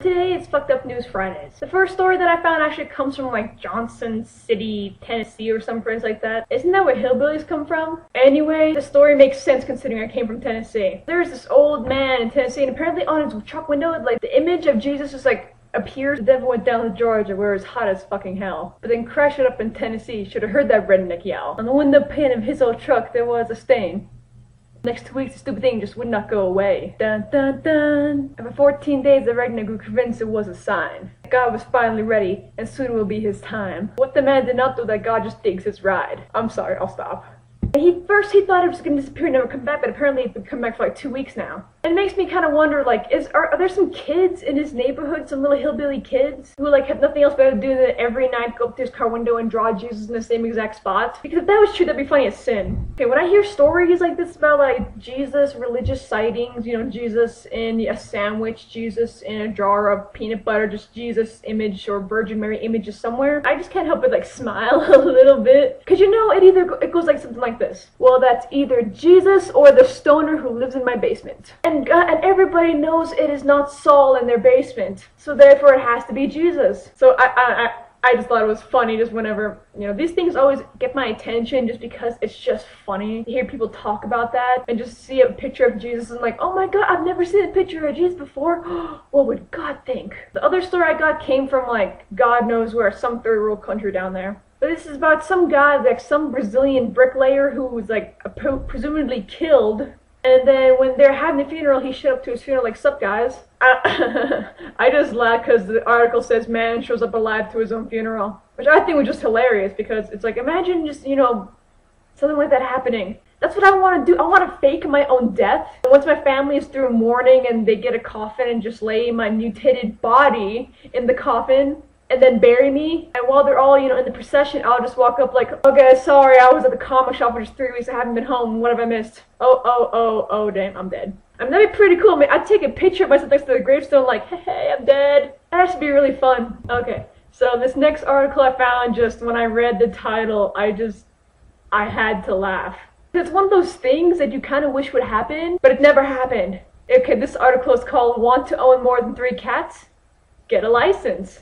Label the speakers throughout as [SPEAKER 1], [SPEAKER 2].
[SPEAKER 1] Today it's Fucked Up News Fridays. The first story that I found actually comes from like Johnson City, Tennessee or some place like that. Isn't that where hillbillies come from? Anyway, the story makes sense considering I came from Tennessee. There's this old man in Tennessee and apparently on his truck window, like the image of Jesus just like appears. The devil went down to Georgia where it's hot as fucking hell. But then crashed it up in Tennessee. Should have heard that redneck yell. On the window pane of his old truck there was a stain. Next 2 weeks, the stupid thing just would not go away. Dun dun dun! And for 14 days, the redneck grew convinced it was a sign. God was finally ready, and soon will be his time. What the man did not know that God just digs his ride. I'm sorry, I'll stop. First he thought it was gonna disappear and never come back, but apparently it's been coming back for like 2 weeks now. And it makes me kind of wonder, like, are there some kids in his neighborhood, some little hillbilly kids, who like have nothing else better to do than every night go up to his car window and draw Jesus in the same exact spot? Because if that was true, that'd be funny as sin. Okay, when I hear stories like this about like Jesus, religious sightings, you know, Jesus in a sandwich, Jesus in a jar of peanut butter, just Jesus image or Virgin Mary images somewhere, I just can't help but like smile a little bit. Cause you know, it goes like something like this. Well, that's either Jesus or the stoner who lives in my basement. And everybody knows it is not Saul in their basement. So therefore it has to be Jesus. So I just thought it was funny just whenever, you know, these things always get my attention just because it's just funny to hear people talk about that and just see a picture of Jesus and like, oh my god, I've never seen a picture of Jesus before. What would God think? The other story I got came from like, God knows where, some third world country down there. But this is about some guy, like some Brazilian bricklayer who was like presumably killed. And then when they're having a funeral, he showed up to his funeral like, sup guys? I just laugh because the article says man shows up alive to his own funeral. Which I think was just hilarious because it's like, imagine just, you know, something like that happening. That's what I want to do. I want to fake my own death. Once my family is through mourning and they get a coffin and just lay my mutated body in the coffin and then bury me, and while they're all, you know, in the procession, I'll just walk up like, okay, sorry, I was at the comic shop for just 3 weeks, I haven't been home, what have I missed? Oh, damn, I'm dead. I mean, that'd be pretty cool, man. I'd take a picture of myself next to the gravestone like, hey, I'm dead. That should be really fun. Okay, so this next article I found, just when I read the title, I had to laugh. It's one of those things that you kind of wish would happen, but it never happened. Okay, this article is called Want to Own More Than 3 Cats? Get a License.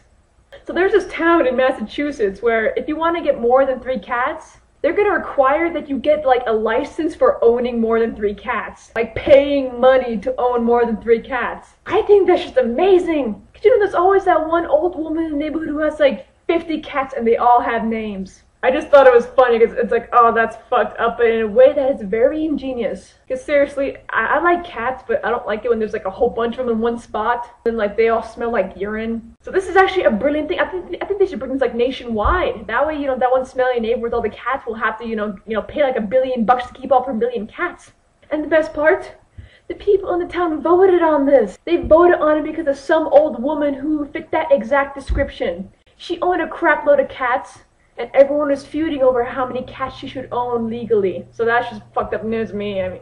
[SPEAKER 1] So there's this town in Massachusetts where if you want to get more than 3 cats, they're going to require that you get like a license for owning more than 3 cats. Like paying money to own more than 3 cats. I think that's just amazing. Cause you know there's always that one old woman in the neighborhood who has like 50 cats and they all have names. I just thought it was funny because it's like, oh, that's fucked up, but in a way that is very ingenious. Because seriously, I like cats, but I don't like it when there's like a whole bunch of them in one spot, and like they all smell like urine. So this is actually a brilliant thing. I think they should bring this like nationwide. That way, you know, that one smelly neighbor with all the cats will have to, you know, pay like $1 billion to keep all 4 billion cats. And the best part? The people in the town voted on this. They voted on it because of some old woman who fit that exact description. She owned a crap load of cats, and everyone is feuding over how many cats she should own legally. So that's just fucked up news to me. I mean,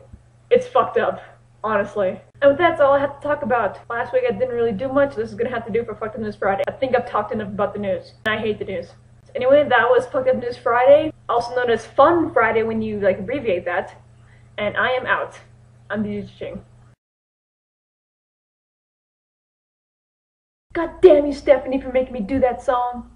[SPEAKER 1] it's fucked up, honestly. And with that, that's all I have to talk about. Last week I didn't really do much. This is gonna have to do for Fucked Up News Friday. I think I've talked enough about the news. I hate the news. So anyway, that was Fucked Up News Friday, also known as Fun Friday when you like abbreviate that. And I am out. I'm DJ Ching. God damn you, Stephanie, for making me do that song.